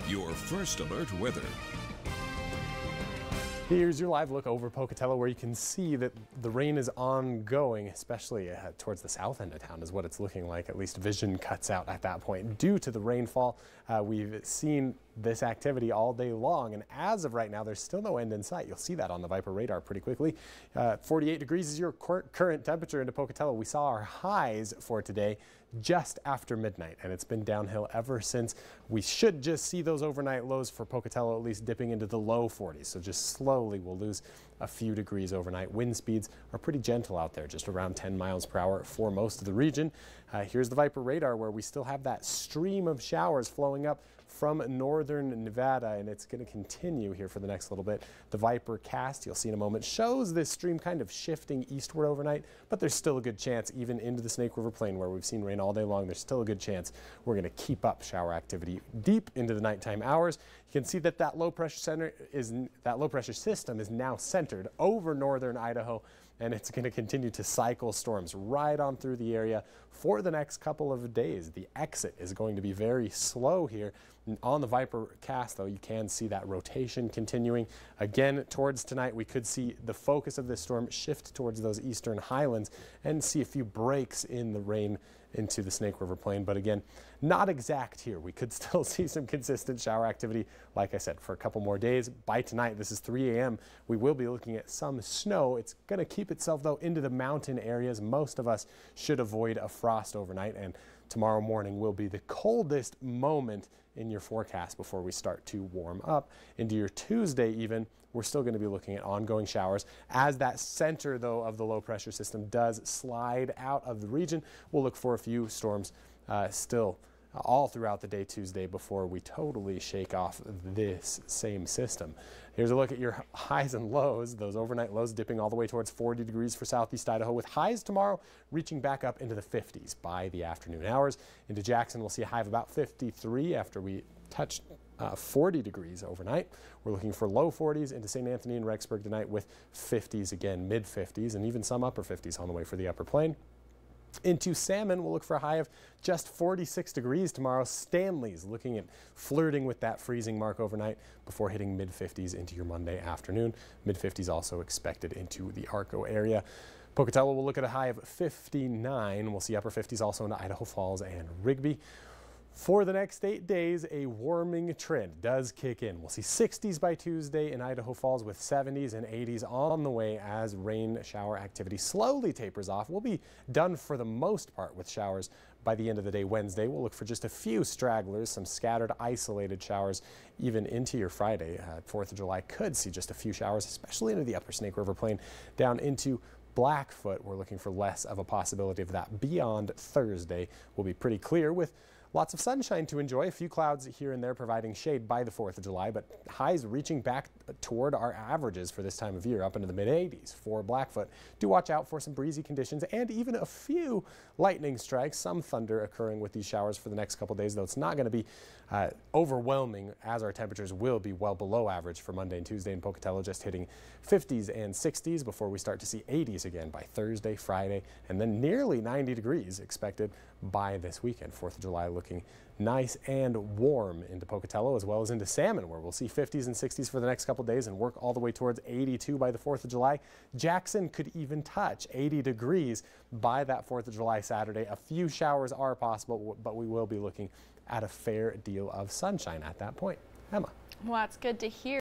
Your first alert weather. Here's your live look over Pocatello, where you can see that the rain is ongoing, especially towards the south end of town is what it's looking like. At least vision cuts out at that point due to the rainfall. We've seen this activity all day long, and as of right now, there's still no end in sight. You'll see that on the Viper radar pretty quickly. 48 degrees is your current temperature into Pocatello. We saw our highs for today just after midnight, and it's been downhill ever since. We should just see those overnight lows for Pocatello at least dipping into the low 40s, so just slowly we'll lose a few degrees overnight. Wind speeds are pretty gentle out there, just around 10 miles per hour for most of the region. Here's the Viper radar, where we still have that stream of showers flowing up from northern Nevada, and it's going to continue here for the next little bit. The Viper cast, you'll see in a moment, shows this stream kind of shifting eastward overnight, but there's still a good chance, even into the Snake River Plain where we've seen rain all day long, there's still a good chance we're going to keep up shower activity deep into the nighttime hours. You can see that that low pressure system is now centered over northern Idaho, and it's going to continue to cycle storms right on through the area for the next couple of days. The exit is going to be very slow here. On the Viper cast, though, you can see that rotation continuing. Again, towards tonight, we could see the focus of this storm shift towards those eastern highlands and see a few breaks in the rain into the Snake River Plain. But again, not exact here. We could still see some consistent shower activity, like I said, for a couple more days. By tonight, this is 3 a.m., we will be looking at some snow. It's going to keep itself, though, into the mountain areas. Most of us should avoid a frost overnight, and tomorrow morning will be the coldest moment in your forecast before we start to warm up. Into your Tuesday even, we're still going to be looking at ongoing showers. As that center, though, of the low pressure system does slide out of the region, we'll look for a few storms still all throughout the day Tuesday before we totally shake off this same system. Here's a look at your highs and lows. Those overnight lows dipping all the way towards 40 degrees for southeast Idaho, with highs tomorrow reaching back up into the 50s by the afternoon hours. Into Jackson, we'll see a high of about 53 after we touched 40 degrees overnight. We're looking for low 40s into St. Anthony and Rexburg tonight, with 50s again, mid 50s, and even some upper 50s on the way for the upper plain. Into Salmon, we'll look for a high of just 46 degrees tomorrow. Stanley's looking at flirting with that freezing mark overnight before hitting mid-50s into your Monday afternoon. Mid-50s also expected into the Arco area. Pocatello will look at a high of 59. We'll see upper 50s also into Idaho Falls and Rigby. For the next 8 days, a warming trend does kick in. We'll see 60s by Tuesday in Idaho Falls, with 70s and 80s on the way as rain shower activity slowly tapers off. We'll be done for the most part with showers by the end of the day Wednesday. We'll look for just a few stragglers, some scattered isolated showers even into your Friday. 4th of July could see just a few showers, especially into the upper Snake River Plain down into Blackfoot. We're looking for less of a possibility of that. Beyond Thursday will be pretty clear, with lots of sunshine to enjoy, a few clouds here and there providing shade by the 4th of July, but highs reaching back toward our averages for this time of year, up into the mid-80s for Blackfoot. Do watch out for some breezy conditions and even a few lightning strikes, some thunder occurring with these showers for the next couple days, though it's not going to be overwhelming, as our temperatures will be well below average for Monday and Tuesday in Pocatello, just hitting 50s and 60s before we start to see 80s again by Thursday, Friday, and then nearly 90 degrees expected by this weekend. 4th of July looking nice and warm into Pocatello, as well as into Salmon, where we'll see 50s and 60s for the next couple days and work all the way towards 82 by the 4th of July. Jackson could even touch 80 degrees by that 4th of July Saturday. A few showers are possible, but we will be looking at a fair deal of sunshine at that point. Emma. Well, that's good to hear.